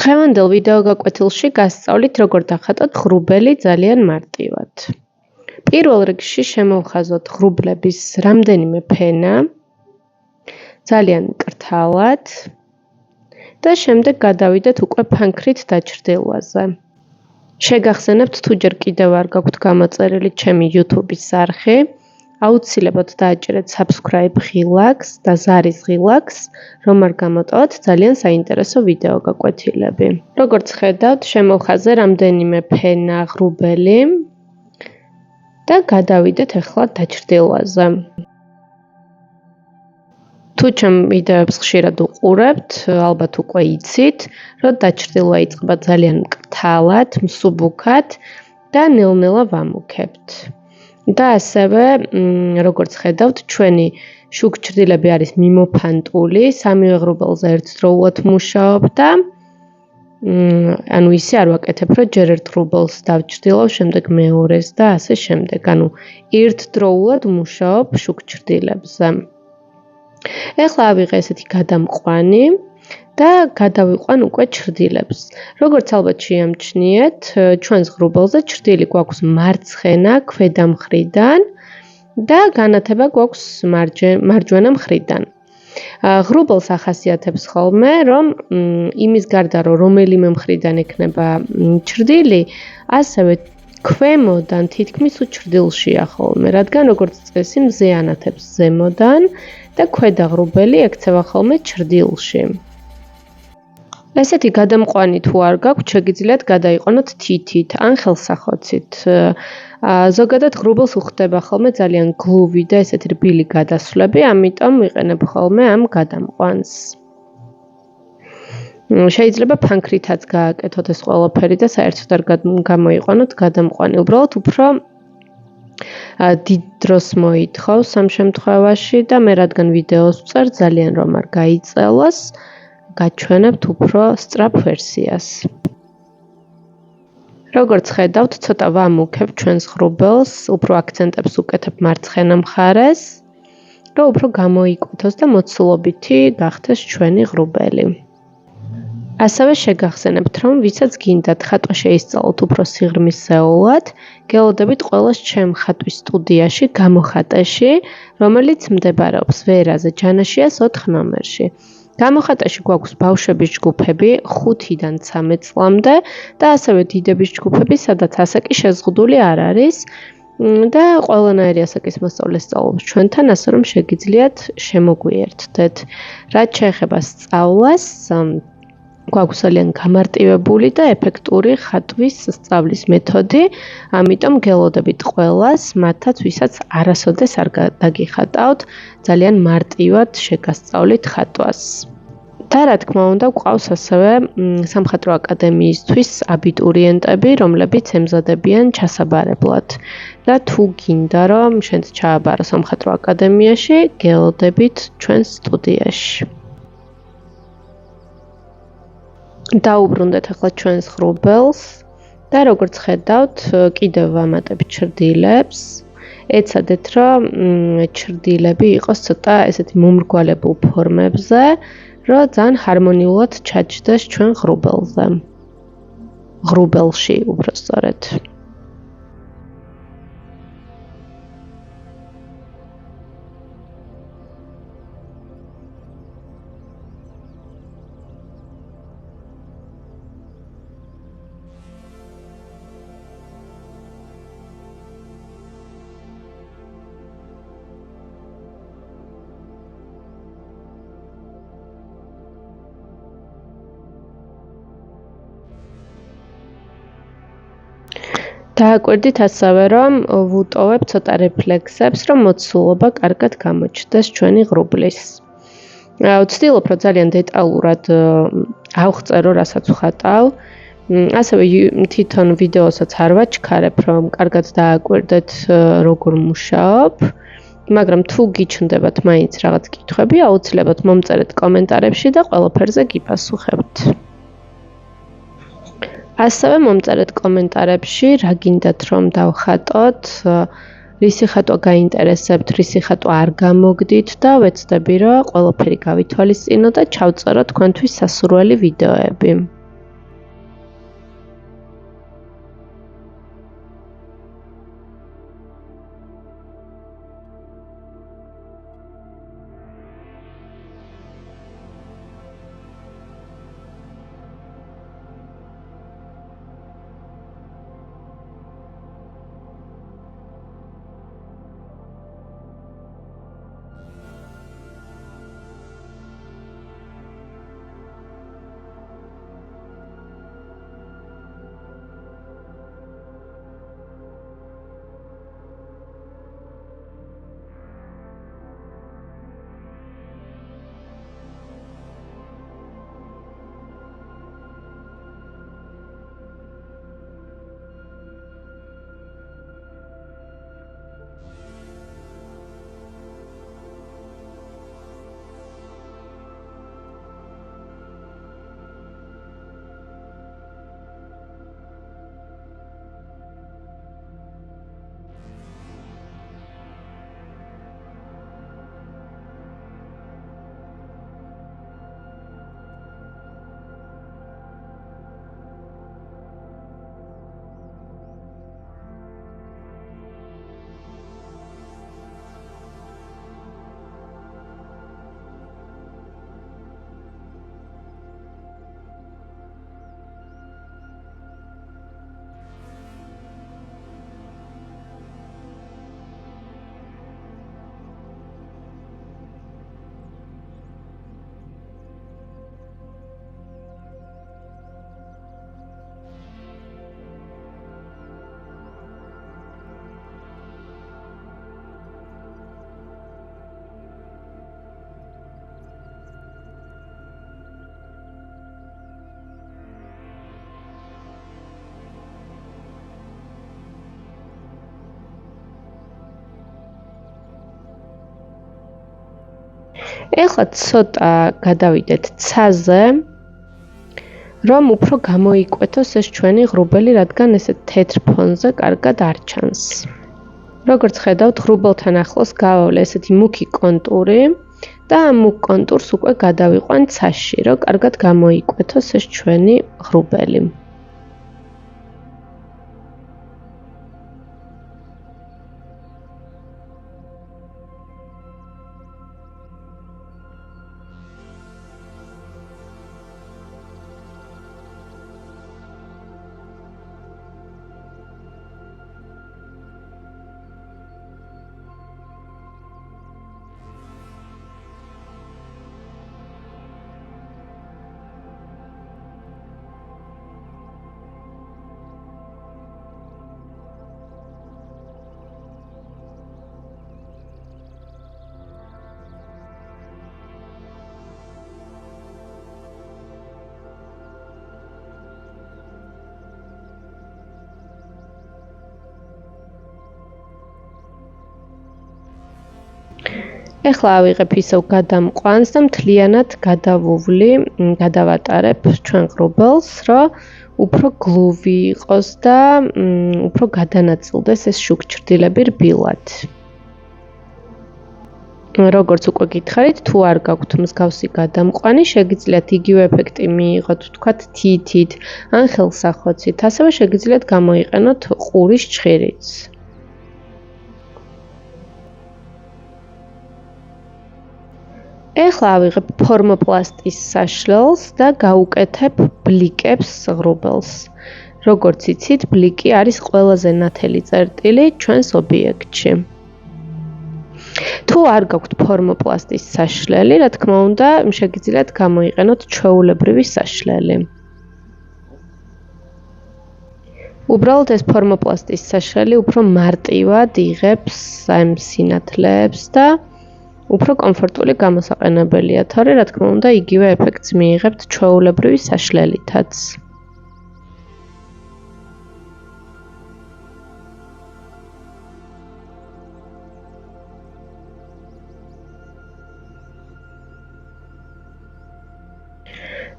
დღევანდელ ვიდეო გაკვეთილში გასწავლით, როგორ დახატოთ ღრუბელი ძალიან მარტივად. პირველ რიგში შემოვხაზოთ ღრუბლების რამდენიმე ფენა, ძალიან მკრთალად და შემდეგ გადავიდეთ უკვე ფანქრით დაჩრდილვაზე. შეგახსენებთ, თუ ჯერ კიდევ არ გაქვთ გამოწერილი ჩემი YouTube-ის არხი, აუცილებლად დააჭერეთ subscribe ღილაკს და ზარის ღილაკს, რომ არ გამოტოვოთ ძალიან საინტერესო ვიდეო გაკვეთილები. როგორც ხედავთ, შემოვხაზე რამდენიმე ფენა ღრუბელი და გადავიდეთ ახლა დაჩრდილვაზე. თუ ჩემ ვიდეოებს ხშირად უყურებთ, ალბათ უკვე იცით, რომ დაჩრდილვა იწყება ძალიან მკრთალად, მსუბუქად და ნელ-ნელა ვამუქებთ. და ასევე, როგორც ხედავთ, ჩვენი შუქჩრდილები არის მიმოფანტული, სამივე ღრუბელზე ერთდროულად მუშაობ და ისე არ ვაკეთებ, რომ ჯერ ერთ ღრუბელს დავჩრდილავ, შემდეგ მეორეს და ასე შემდეგ. ერთდროულად მუშაობ შუქჩრდილებზე. ეხლა ავიღე ესეთი გადამყვანი და გადავიყვან უკვე ჩრდილებს. როგორც ალბათ შეამჩნიეთ, ჩვენს ღრუბელზე ჩრდილი გვაქვს მარცხენა ქვედა მხრიდან და განათება გვაქვს მარჯვენა მხრიდან. ღრუბელს ახასიათებს ხოლმე, რომ იმის გარდა, რომ რომელიმე მხრიდან ექნება ჩრდილი, ასევე ქვემოდან თითქმის უჩრდილშია ხოლმე, რადგან როგორც წესი მზე ანათებს ზემოდან და ქვედა ღრუბელი ექცევა ხოლმე ჩრდილში. ესეთი გადამყვანი თუ არ გაქვთ, შეგიძლიათ გადაიყვანოთ თითით ან ხელსახოცით. ზოგადად ღრუბელს უხდება ხოლმე ძალიან გლუვი და ესეთი რბილი გადასვლები, ამიტომ ვიყენებ ხოლმე ამ გადამყვანს. შეიძლება ფანქრითაც გააკეთოთ ეს ყველაფერი და საერთოდ არ გამოიყვანოთ გადამყვანი. უბრალოდ უფრო დიდ დროს მოითხოვს ამ შემთხვევაში და მე რადგან ვიდეოს ვწერ, ძალიან რომ არ გაიწელოს, გაჩვენებთ უფრო სწრაფ ვერსიას. როგორც ხედავთ, ცოტა ვამუქებ ჩვენს ღრუბელს, უფრო აქცენტებს ვუკეთებ მარცხენა მხარეს, რომ უფრო გამოიკვეთოს და მოცულობითი გახდეს ჩვენი ღრუბელი. ასევე შეგახსენებთ, რომ ვისაც გინდათ ხატვა შეისწავლოთ უფრო სიღრმისეულად, გელოდებით ყველას ჩემ ხატვის სტუდიაში გამოხატაში, რომელიც მდებარეობს ვერაზე ჯანაშიას 4 ნომერში. გამოხატაში გვაქვს ბავშვების ჯგუფები 5-დან 13 წლამდე და ასევე დიდების ჯგუფები, სადაც ასაკი შეზღუდული არ არის და ყველანაირი ასაკის მოსწავლე სწავლობს ჩვენთან, ასე რომ შეგიძლიათ შემოგვიერთდეთ. რაც შეეხება სწავლას, გვაქვს ძალიან გამარტივებული და ეფექტური ხატვის სწავლის მეთოდი, ამიტომ გელოდებით ყველას, მათაც ვისაც არასოდეს არ დაგიხატავთ, ძალიან მარტივად შეგასწავლით ხატვას. და რა თქმა უნდა, გვყავს ასევე სამხატვრო აკადემიისთვის აბიტურიენტები, რომლებიც ემზადებიან ჩასაბარებლად. და თუ გინდა, რომ შენც ჩააბარო სამხატვრო აკადემიაში, გელოდებით ჩვენს სტუდიაში. დაუბრუნდეთ ახლა ჩვენს ღრუბელს და როგორც ხედავთ, კიდევ ვამატებ ჩრდილებს. ეცადეთ, რომ ჩრდილები იყოს ცოტა ესეთი მომრგვალებულ ფორმებზე, რომ ძალიან ჰარმონიულად ჩაჯდეს ჩვენ ღრუბელში უბრალოდ. დააკვირდით ასევე, რომ ვუტოვებ ცოტა რეფლექსებს, რომ მოცულობა კარგად გამოჩნდეს ჩვენი ღრუბლის. ვცდილობ, რომ ძალიან დეტალურად ავღწერო, რასაც ვხატავ. ასევე თვითონ ვიდეოსაც არ ვაჩქარებ, რომ კარგად დააკვირდეთ, როგორ მუშაობ. მაგრამ თუ გიჩნდებათ მაინც რაღაც კითხვები, აუცილებლად მომწერეთ კომენტარებში და ყველაფერზე გიპასუხებთ. ასევე მომწერეთ კომენტარებში, რა გინდათ რომ დავხატოთ, რისი ხატვა გაინტერესებთ, რისი ხატვა არ გამოგდით და ვეცდები, რომ ყველაფერი გავითვალისწინო და ჩავწერო თქვენთვის სასურველი ვიდეოები. ეხლა ცოტა გადავიდეთ ცაზე, რომ უფრო გამოიკვეთოს ეს ჩვენი ღრუბელი, რადგან ესეთ თეთრ ფონზე კარგად არ ჩანს. როგორც ხედავთ, ღრუბელთან ახლოს გავავლე ესეთი მუქი კონტური და ამ მუქ კონტურს უკვე გადავიყვან ცაში, რომ კარგად გამოიკვეთოს ეს ჩვენი ღრუბელი. ეხლა ავიღებ ისევ გადამყვანს და მთლიანად გადავატარებ ჩვენ ღრუბელს, რომ უფრო გლუვი იყოს და უფრო გადანაწილდეს ეს შუქჭრდილები რბილად. როგორც უკვე გითხარით, თუ არ გაქვთ მსგავსი გადამყვანი, შეგიძლიათ იგივე ეფექტი მიიღოთ, ვთქვათ, თითით ან ხელსახოცით, ასევე შეგიძლიათ გამოიყენოთ ყურის ჩხირიც. ეხლა ავიღებ ფორმოპლასტის საშლელს და გავუკეთებ ბლიკებს ღრუბელს. როგორც იცით, ბლიკი არის ყველაზე ნათელი წერტილი ჩვენს ობიექტში. თუ არ გაქვთ ფორმოპლასტის საშლელი, რა თქმა უნდა, შეგიძლიათ გამოიყენოთ ჩვეულებრივი საშლელი. უბრალოდ ეს ფორმოპლასტის საშლელი უფრო მარტივად იღებს ამ სინათლეებს და უფრო კომფორტული გამოსაყენებელია, თორე რა თქმა უნდა, იგივე ეფექტს მიიღებთ ჩვეულებრივი საშლელითაც.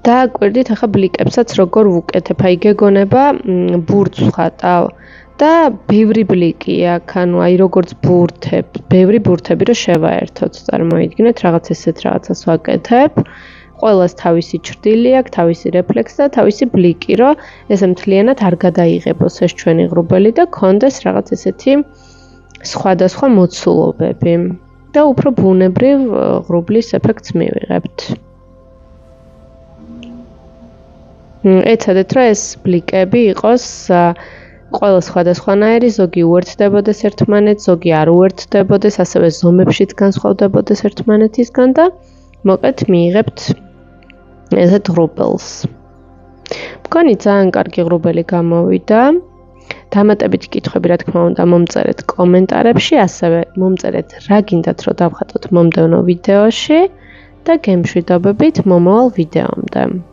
დააკვირდით ახლა ბლიკებსაც როგორ ვუკეთებ, აი გეგონება ბურთს ვხატავ და ბევრი ბლიკი აქვს, ანუ აი როგორც ბევრი ბურთები რო შევაერთოთ, წარმოიდგინეთ, რაღაც ესეთ რაღაცას ვაკეთებ. ყველას თავისი ჩრდილი აქვს, თავისი რეფლექსი და თავისი ბლიკი, რომ ესე მთლიანად არ გადაიღებოს ეს ჩვენი ღრუბელი და კონდეს რაღაც ესეთი სხვადასხვა მოცულობები და უფრო ბუნებრივ ღრუბლის ეფექტს მივიღებთ. ეცადეთ, რომ ეს ბლიკები იყოს ყველა სხვადასხვანაირი, ზოგი უერთდებოდეს ერთმანეთს, ზოგი არ უერთდებოდეს, ასევე ზომებშიც განსხვავდებოდეს ერთმანეთისგან და მოკეთ მიიღებთ ესეთ ღრუბელს. მგონი ძალიან კარგი ღრუბელი გამოვიდა. დამატებითი კითხვები, რა თქმა უნდა, მომწერეთ კომენტარებში, ასევე მომწერეთ რა გინდათ, რომ დავხატოთ მომდევნო ვიდეოში და გემშვიდობებით მომავალ ვიდეომდე.